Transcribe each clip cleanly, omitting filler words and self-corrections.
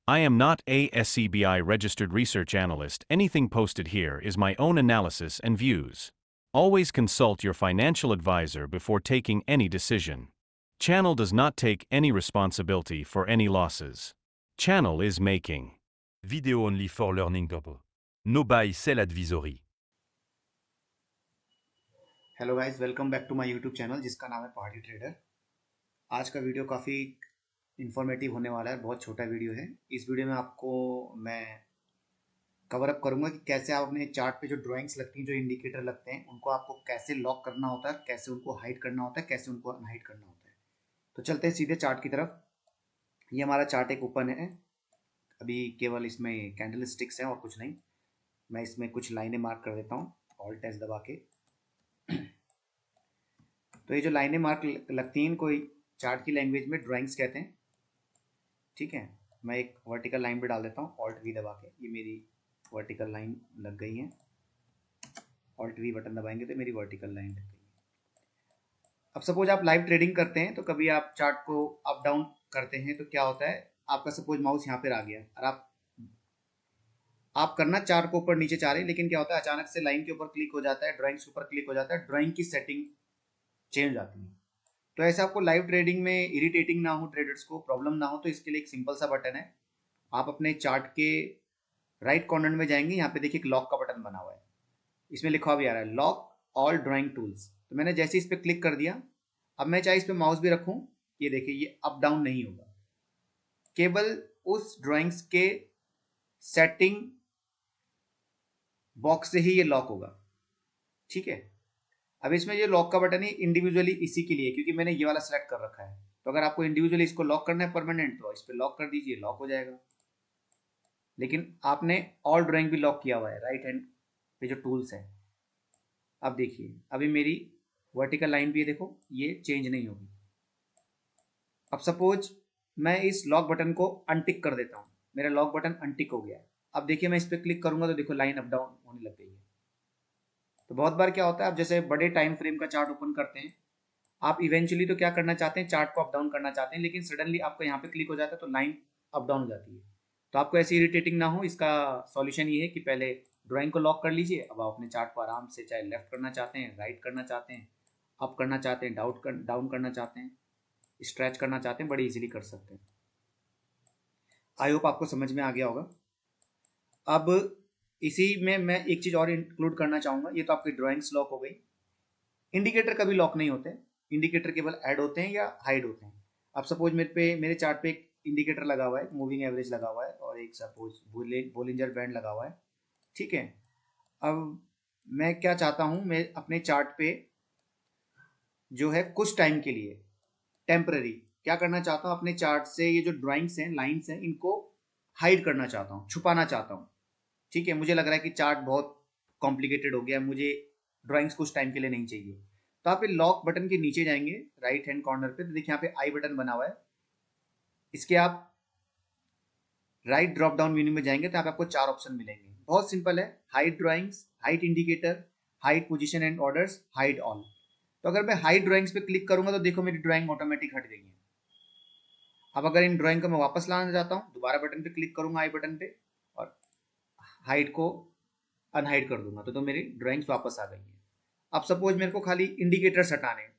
I am not a SCBI registered research analyst. Anything posted here is my own analysis and views. Always consult your financial advisor before taking any decision. Channel does not take any responsibility for any losses. Channel is making Video only for learning purpose. No buy, sell advisory. Hello guys, welcome back to my YouTube channel जिसका नाम है पहाड़ी trader. आज का video काफ़ी informative होने वाला है। बहुत छोटा वीडियो है। इस वीडियो में आपको मैं कवर अप करूंगा कि कैसे आप अपने चार्ट पे जो ड्राइंग्स लगती हैं, जो इंडिकेटर लगते हैं, उनको आपको कैसे लॉक करना होता है, कैसे उनको हाइड करना होता है, कैसे उनको अनहाइड करना होता है। तो चलते हैं सीधे चार्ट की तरफ। ये हमारा चार्ट एक ओपन है। अभी केवल इसमें कैंडल स्टिक्स हैं और कुछ नहीं। मैं इसमें कुछ लाइनें मार्क कर देता हूँ ऑल्ट एस दबा के। तो ये जो लाइनें मार्क लगती हैं इनको चार्ट की लैंग्वेज में ड्राइंग्स कहते हैं। ठीक है, मैं एक वर्टिकल लाइन भी डाल देता हूँ ऑल्ट वी दबा के। ये मेरी वर्टिकल लाइन लग गई है। ऑल्ट वी बटन दबाएंगे तो मेरी वर्टिकल लाइन लग गई है। अब सपोज आप लाइव ट्रेडिंग करते हैं तो कभी आप चार्ट को अप डाउन करते हैं तो क्या होता है, आपका सपोज माउस यहाँ पे आ गया और आप करना चार्ट को ऊपर नीचे चाह रहे हैं, लेकिन क्या होता है अचानक से लाइन के ऊपर क्लिक हो जाता है, ड्राइंग्स के ऊपर क्लिक हो जाता है, ड्राइंग की सेटिंग चेंज हो जाती है। तो ऐसे आपको लाइव ट्रेडिंग में इरिटेटिंग ना हो, ट्रेडर्स को प्रॉब्लम ना हो, तो इसके लिए एक सिंपल सा बटन है। आप अपने चार्ट के राइट कॉर्नर में जाएंगे, यहाँ पे देखिए एक लॉक का बटन बना हुआ है। इसमें लिखा भी आ रहा है लॉक ऑल ड्राइंग टूल्स। तो मैंने जैसे इस पर क्लिक कर दिया, अब मैं चाहे इस पर माउस भी रखूं, ये देखिए ये अप डाउन नहीं होगा, केवल उस ड्राइंग्स के सेटिंग बॉक्स से ही ये लॉक होगा। ठीक है, अब इसमें ये लॉक का बटन ही इंडिविजुअली इसी के लिए, क्योंकि मैंने ये वाला सेलेक्ट कर रखा है। तो अगर आपको इंडिविजुअली इसको लॉक करना है परमानेंट, तो इस पर लॉक कर दीजिए, लॉक हो जाएगा। लेकिन आपने ऑल ड्राइंग भी लॉक किया हुआ है राइट हैंड पे जो टूल्स है। अब देखिए अभी मेरी वर्टिकल लाइन भी है, देखो ये चेंज नहीं होगी। अब सपोज मैं इस लॉक बटन को अनटिक कर देता हूँ, मेरा लॉक बटन अनटिक हो गया है। अब देखिए मैं इस पर क्लिक करूंगा तो देखो लाइन अप डाउन होने लग गई है। तो बहुत बार क्या होता है, आप जैसे बड़े टाइम फ्रेम का चार्ट ओपन करते हैं, आप इवेंचुअली तो क्या करना चाहते हैं, चार्ट को अप डाउन करना चाहते हैं, लेकिन सडनली आपको यहाँ पे क्लिक हो जाता है तो लाइन अप डाउन हो जाती है। तो आपको ऐसे इरिटेटिंग ना हो, इसका सॉल्यूशन ये है कि पहले ड्राइंग को लॉक कर लीजिए। अब आप अपने चार्ट को आराम से, चाहे लेफ्ट करना चाहते हैं, राइट करना चाहते हैं, अप करना चाहते हैं, डाउन करना चाहते हैं, स्ट्रेच करना चाहते हैं, बड़े इजीली कर सकते हैं। आई होप आपको समझ में आ गया होगा। अब इसी में मैं एक चीज़ और इंक्लूड करना चाहूँगा। ये तो आपकी ड्राइंग्स लॉक हो गई। इंडिकेटर कभी लॉक नहीं होते, इंडिकेटर केवल ऐड होते हैं या हाइड होते हैं। अब सपोज मेरे चार्ट पे एक इंडिकेटर लगा हुआ है, मूविंग एवरेज लगा हुआ है, और एक सपोज बोलिंजर बैंड लगा हुआ है। ठीक है, अब मैं क्या चाहता हूँ, मैं अपने चार्ट पे जो है कुछ टाइम के लिए टेम्पररी क्या करना चाहता हूँ, अपने चार्ट से ये जो ड्राइंग्स हैं, लाइन्स हैं, इनको हाइड करना चाहता हूँ, छुपाना चाहता हूँ। ठीक है, मुझे लग रहा है कि चार्ट बहुत कॉम्प्लिकेटेड हो गया, मुझे ड्राइंग्स कुछ टाइम के लिए नहीं चाहिए। तो आप लॉक बटन के नीचे जाएंगे राइट हैंड कॉर्नर पे, तो देखिए यहाँ पे आई बटन बना हुआ है। इसके आप राइट ड्रॉप डाउन मेन्यू में जाएंगे तो यहाँ पे आपको 4 ऑप्शन मिलेंगे। बहुत सिंपल है, hide drawings, hide indicator, hide position and orders, hide all. तो अगर मैं हाइड ड्राइंग्स पे क्लिक करूंगा तो देखो मेरी ड्राइंग ऑटोमेटिक हट गई है। अब अगर इन ड्राइंग को मैं वापस लाना चाहता हूँ, दोबारा बटन पे क्लिक करूंगा आई बटन पे, और हाइड को अनहाइड कर दूंगा तो मेरी ड्राइंग्स वापस आ गई है। अब सपोज मेरे को खाली इंडिकेटर्स हटाने हैं,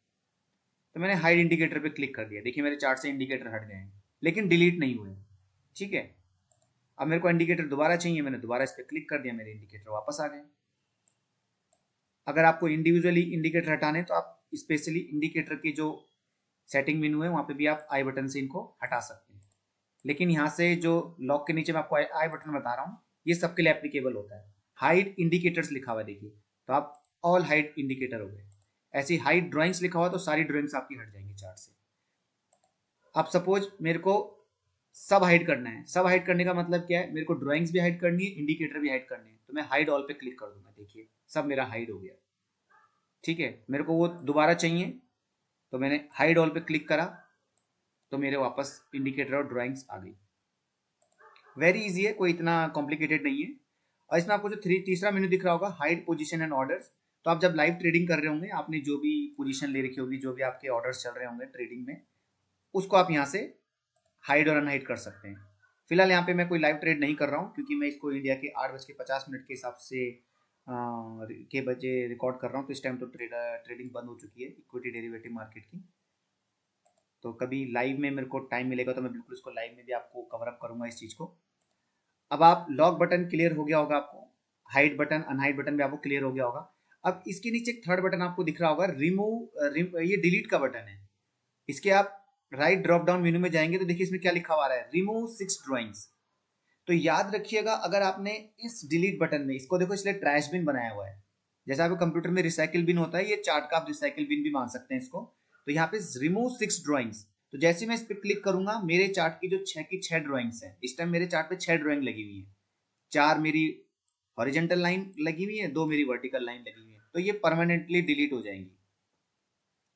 तो मैंने हाइड इंडिकेटर पे क्लिक कर दिया, देखिए मेरे चार्ट से इंडिकेटर हट गए हैं लेकिन डिलीट नहीं हुए। ठीक है, अब मेरे को इंडिकेटर दोबारा चाहिए, मैंने दोबारा इस पर क्लिक कर दिया, मेरे इंडिकेटर वापस आ गए। अगर आपको इंडिविजुअली इंडिकेटर हटाने तो आप स्पेशली इंडिकेटर के जो सेटिंग मेनू है वहां पे भी आप आई बटन से इनको हटा सकते हैं। लेकिन यहाँ से जो लॉक के नीचे मैं आपको आई बटन बता रहा हूँ, ये सबके लिए एप्लीकेबल होता है। हाइड इंडिकेटर्स लिखा हुआ है देखिए, तो आप ऑल हाइड इंडिकेटर हो गए। ऐसे हाइड ड्राइंग्स लिखा हुआ तो सारी ड्राइंग्स आपकी हट जाएंगी चार्ट से। अब सपोज मेरे को सब हाइड करना है। सब हाइड करने का मतलब क्या है, मेरे को ड्राइंग्स भी हाइड करनी है, इंडिकेटर भी हाइड करने हैं, तो मैं हाइड ऑल पे क्लिक कर दूंगा, देखिए सब मेरा हाइड हो गया। ठीक है, मेरे को वो दोबारा चाहिए तो मैंने हाइड ऑल पे क्लिक करा तो मेरे वापस इंडिकेटर और ड्राइंग्स आ गई। वेरी इजी है, कोई इतना कॉम्प्लिकेटेड नहीं है। और इसमें आपको जो तीसरा मेन्यू दिख रहा होगा, हाइड पोजीशन एंड ऑर्डर्स, तो आप जब लाइव ट्रेडिंग कर रहे होंगे, आपने जो भी पोजीशन ले रखी होगी, जो भी आपके ऑर्डर्स चल रहे होंगे ट्रेडिंग में, उसको आप यहाँ से हाइड और अनहाइड कर सकते हैं। फिलहाल यहाँ पे मैं कोई लाइव ट्रेड नहीं कर रहा हूँ क्योंकि मैं इसको इंडिया के 8:50 के हिसाब से के बजे रिकॉर्ड कर रहा हूँ, तो इस टाइम तो ट्रेडिंग बंद हो चुकी है इक्विटी डेरिवेटिव मार्केट की। तो कभी लाइव में मेरे को टाइम मिलेगा तो मैं बिल्कुल इसको लाइव में भी आपको कवर अप करूंगा इस चीज़ को। अब आप लॉक बटन क्लियर हो गया होगा आपको, हाइड बटन अनहाइड बटन भी आपको क्लियर हो गया होगा। अब इसके नीचे एक थर्ड बटन आपको दिख रहा होगा, रिमूव, ये डिलीट का बटन है। इसके आप राइट ड्रॉप डाउन मेनू में जाएंगे तो देखिए इसमें क्या लिखा हुआ आ रहा है, रिमूव 6 ड्राइंग्स। तो याद रखिएगा, अगर आपने इस डिलीट बटन में, इसको देखो इसलिए ट्रैश बिन बनाया हुआ है, जैसे आपके कंप्यूटर में रिसाइकिल बिन होता है, ये चार्ट का आप रिसाइकिल बिन भी मान सकते हैं इसको। तो यहाँ पे रिमूव 6 ड्राइंग्स, तो जैसे मैं इस पर क्लिक करूंगा मेरे चार्ट की जो 6 की 6 ड्राइंग्स हैं, इस टाइम मेरे चार्ट पे 6 ड्राइंग लगी हुई है, 4 मेरी हॉरिजेंटल लाइन लगी हुई है, 2 मेरी वर्टिकल लाइन लगी हुई है, तो ये परमानेंटली डिलीट हो जाएंगी।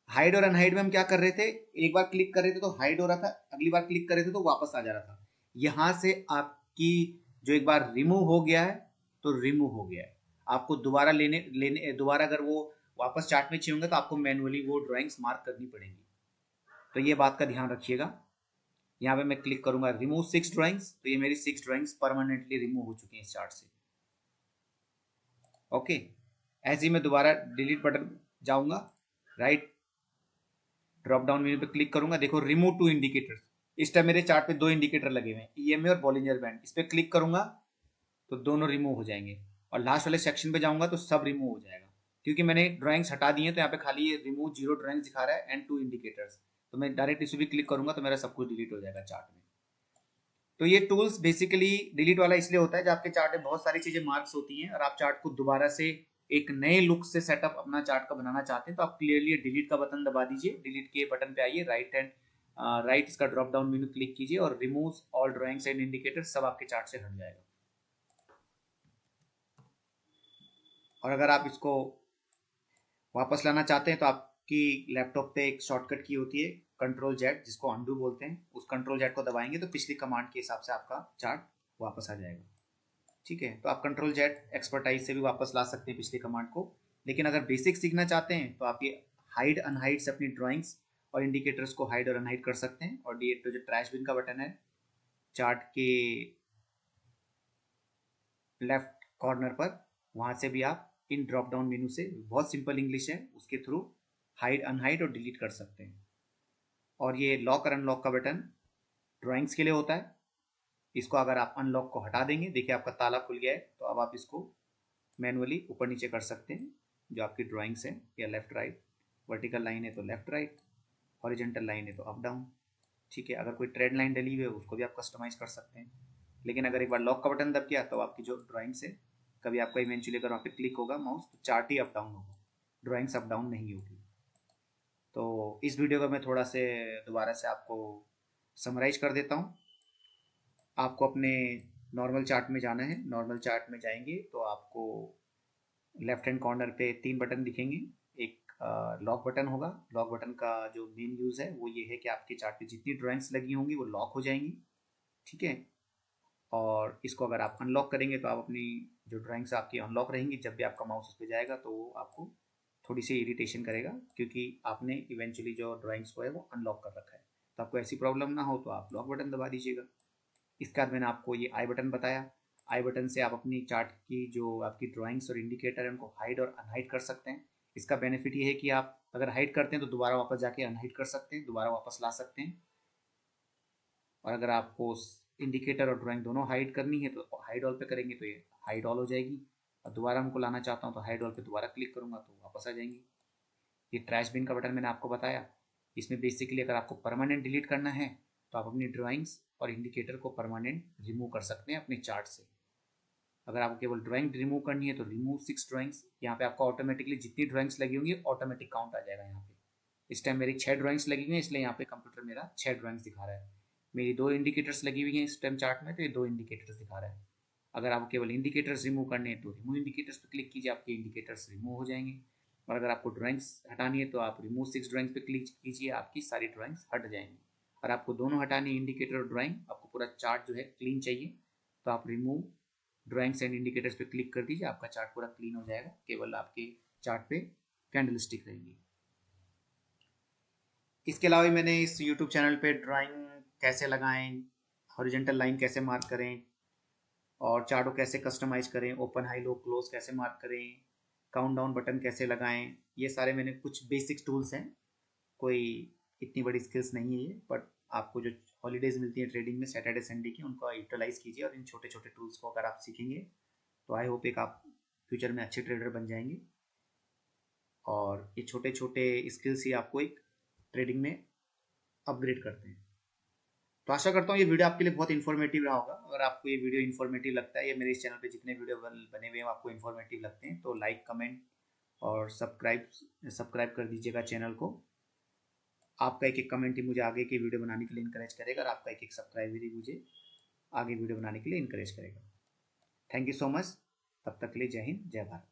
हाइड और अनहाइड में हम क्या कर रहे थे, एक बार क्लिक कर रहे थे तो हाइड हो रहा था, अगली बार क्लिक कर रहे थे तो वापस आ जा रहा था। यहां से आपकी जो एक बार रिमूव हो गया है तो रिमूव हो गया है, आपको दोबारा लेने दोबारा अगर वो वापस चार्ट में चाहिए होंगे तो आपको मैनुअली वो ड्राइंग्स मार्क करनी पड़ेंगी। तो ये बात का ध्यान रखिएगा। यहाँ पे मैं क्लिक करूंगा रिमूव 6 ड्राइंग्स, तो ये मेरी 6 ड्राइंग्स परमानेंटली रिमूव हो चुकी हैं इस चार्ट से। ओके, ऐसे ही मैं दोबारा डिलीट बटन जाऊंगा, राइट ड्रॉप डाउन मेन्यू पे क्लिक करूंगा, देखो रिमूव 2 इंडिकेटर्स, इस टाइम मेरे चार्ट पे 2 इंडिकेटर लगे हुए हैं, ईएमए और बॉलिंजर बैंड। इस पे क्लिक करूंगा तो दोनों रिमूव हो जाएंगे, और लास्ट वाले सेक्शन पे जाऊंगा तो सब रिमूव हो जाएगा, क्योंकि मैंने ड्राइंग्स हटा दी है। तो यहाँ पे खाली ये रिमूव 0 ड्राइंग्स दिखा रहा है एंड 2 इंडिकेटर्स, तो मैं डायरेक्ट इस भी क्लिक करूंगा तो मेरा सब कुछ डिलीट हो जाएगा चार्ट में। तो ये टूल्स बेसिकली डिलीट वाला इसलिए होता है जब आपके चार्ट में बहुत सारी चीजें मार्क्स होती हैं और आप चार्ट को दोबारा से एक नए लुक से सेटअप अपना चार्ट का बनाना चाहते हैं, तो आप क्लियरली डिलीट का बटन दबा दीजिए, डिलीट के बटन पे आइए, राइट इसका ड्रॉप डाउन मेनू क्लिक कीजिए और remove all drawings and indicator, सब आपके चार्ट से हट जाएगा। और अगर आप इसको वापस लाना चाहते हैं तो आपकी लैपटॉप पे एक शॉर्टकट की होती है कंट्रोल जेड, जिसको अंडू बोलते हैं, उस कंट्रोल जेड को दबाएंगे तो पिछली कमांड के हिसाब से आपका चार्ट वापस आ जाएगा। ठीक है, तो आप कंट्रोल जेड एक्सपर्टाइज से भी वापस ला सकते हैं पिछली कमांड को। लेकिन अगर बेसिक सीखना चाहते हैं तो आप ये हाइड अनहाइड से अपनी ड्राइंग्स और इंडिकेटर्स को हाइड और अनहाइड कर सकते हैं। और ये तो जो ट्रैश बिन का बटन है चार्ट के लेफ्ट कॉर्नर पर, वहां से भी आप इन ड्रॉप डाउन मेनू से, बहुत सिंपल इंग्लिश है, उसके थ्रू हाइड अनहाइड और डिलीट कर सकते हैं। और ये लॉक और अनलॉक का बटन ड्राइंग्स के लिए होता है, इसको अगर आप अनलॉक को हटा देंगे, देखिए आपका ताला खुल गया है, तो अब आप इसको मैनुअली ऊपर नीचे कर सकते हैं जो आपकी ड्राइंग्स हैं, या लेफ्ट राइट, वर्टिकल लाइन है तो लेफ्ट राइट, हॉरिजेंटल लाइन है तो अप डाउन। ठीक है, अगर कोई ट्रेड लाइन डली हुई है उसको भी आप कस्टमाइज कर सकते हैं। लेकिन अगर एक बार लॉक का बटन दब गया तो आपकी जो ड्राइंग्स है, कभी आपका इवेंचुअली अगर वहाँ पे क्लिक होगा माउस तो चार्ट ही अप डाउन होगा, ड्राइंग्स अप डाउन नहीं होगी। तो इस वीडियो को मैं थोड़ा से दोबारा से आपको समराइज कर देता हूँ। आपको अपने नॉर्मल चार्ट में जाना है, नॉर्मल चार्ट में जाएंगे तो आपको लेफ्ट हैंड कॉर्नर पे 3 बटन दिखेंगे। एक लॉक बटन होगा, लॉक बटन का जो मेन यूज़ है वो ये है कि आपके चार्ट पे जितनी ड्राइंग्स लगी होंगी वो लॉक हो जाएंगी। ठीक है, और इसको अगर आप अनलॉक करेंगे तो आप अपनी जो ड्राइंग्स आपकी अनलॉक रहेंगी, जब भी आपका माउस उस पर जाएगा तो वो आपको थोड़ी सी इरिटेशन करेगा, क्योंकि आपने इवेंचुअली जो ड्राइंग्स को है वो अनलॉक कर रखा है। तो आपको ऐसी प्रॉब्लम ना हो तो आप लॉक बटन दबा दीजिएगा। इसके बाद मैंने आपको ये आई बटन बताया, आई बटन से आप अपनी चार्ट की जो आपकी ड्राइंग्स और इंडिकेटर है उनको हाइड और अनहाइड कर सकते हैं। इसका बेनिफिट ये है कि आप अगर हाइड करते हैं तो दोबारा वापस जाके अनहाइड कर सकते हैं, दोबारा वापस ला सकते हैं। और अगर आपको इंडिकेटर और ड्राइंग दोनों हाइड करनी है तो हाइड ऑल पे करेंगे तो ये हाइड ऑल हो जाएगी, और दोबारा उनको लाना चाहता हूँ तो हाइड ऑल पे दोबारा क्लिक करूँगा तो वापस आ जाएंगी। ये ट्रैश बिन का बटन मैंने आपको बताया, इसमें बेसिकली अगर आपको परमानेंट डिलीट करना है तो आप अपनी ड्राइंग्स और इंडिकेटर को परमानेंट रिमूव कर सकते हैं अपने चार्ट से। अगर आपको केवल ड्राइंग रिमूव करनी है तो रिमूव 6 ड्राइंग्स, यहाँ पे आपको ऑटोमेटिकली जितनी ड्राइंग्स लगी होंगी ऑटोमेटिक काउंट आ जाएगा। यहाँ पे इस टाइम मेरी 6 ड्राइंग्स लगी हुई हैं, इसलिए यहाँ पे कंप्यूटर मेरा 6 ड्राइंग्स दिखा रहा है। मेरी 2 इंडिकेटर्स लगी हुई हैं इस टाइम चार्ट में, तो ये 2 इंडिकेटर्स दिखा रहा है। अगर आपको केवल इंडिकेटर्स रिमूव करने हैं तो रिमूव इंडिकेटर्स पर क्लिक कीजिए, आपके इंडिकेटर्स रिमूव हो जाएंगे। और अगर आपको ड्राइंग्स हटानी है तो आप रिमूव 6 ड्राइंग्स पे क्लिक कीजिए, आपकी सारी ड्राइंग्स हट जाएंगी। और आपको दोनों हटानी है, इंडिकेटर और ड्राइंग, आपको पूरा चार्ट जो है क्लीन चाहिए, तो आप रिमूव ड्राइंग्स एंड इंडिकेटर्स पे क्लिक कर दीजिए, आपका चार्ट पूरा क्लीन हो जाएगा, केवल आपके चार्ट पे कैंडल स्टिक रहेगी। इसके अलावा मैंने इस यूट्यूब चैनल पे ड्राइंग कैसे लगाएं, हॉरिजेंटल लाइन कैसे मार्क करें, और चार्ट को कैसे कस्टमाइज करें, ओपन हाई लो क्लोज कैसे मार्क करें, काउंट डाउन बटन कैसे लगाएं, ये सारे मैंने कुछ बेसिक टूल्स हैं, कोई इतनी बड़ी स्किल्स नहीं है ये, बट आपको जो हॉलीडेज मिलती है ट्रेडिंग में सैटरडे संडे की, उनको यूटिलाइज कीजिए और इन छोटे छोटे टूल्स को अगर आप सीखेंगे तो आई होप एक आप फ्यूचर में अच्छे ट्रेडर बन जाएंगे। और ये छोटे छोटे स्किल्स ही आपको एक ट्रेडिंग में अपग्रेड करते हैं। तो आशा करता हूँ ये वीडियो आपके लिए बहुत इन्फॉर्मेटिव रहा होगा। अगर आपको ये वीडियो इन्फॉर्मेटिव लगता है, या मेरे इस चैनल पे जितने वीडियो बने हुए हैं आपको इन्फॉर्मेटिव लगते हैं, तो लाइक कमेंट और सब्सक्राइब कर दीजिएगा चैनल को। आपका एक एक कमेंट ही मुझे आगे की वीडियो बनाने के लिए इनकरेज करेगा, और आपका एक एक सब्सक्राइब ही मुझे आगे वीडियो बनाने के लिए इनकरेज करेगा। Thank you so much. तब तक के लिए जय हिंद, जय भारत।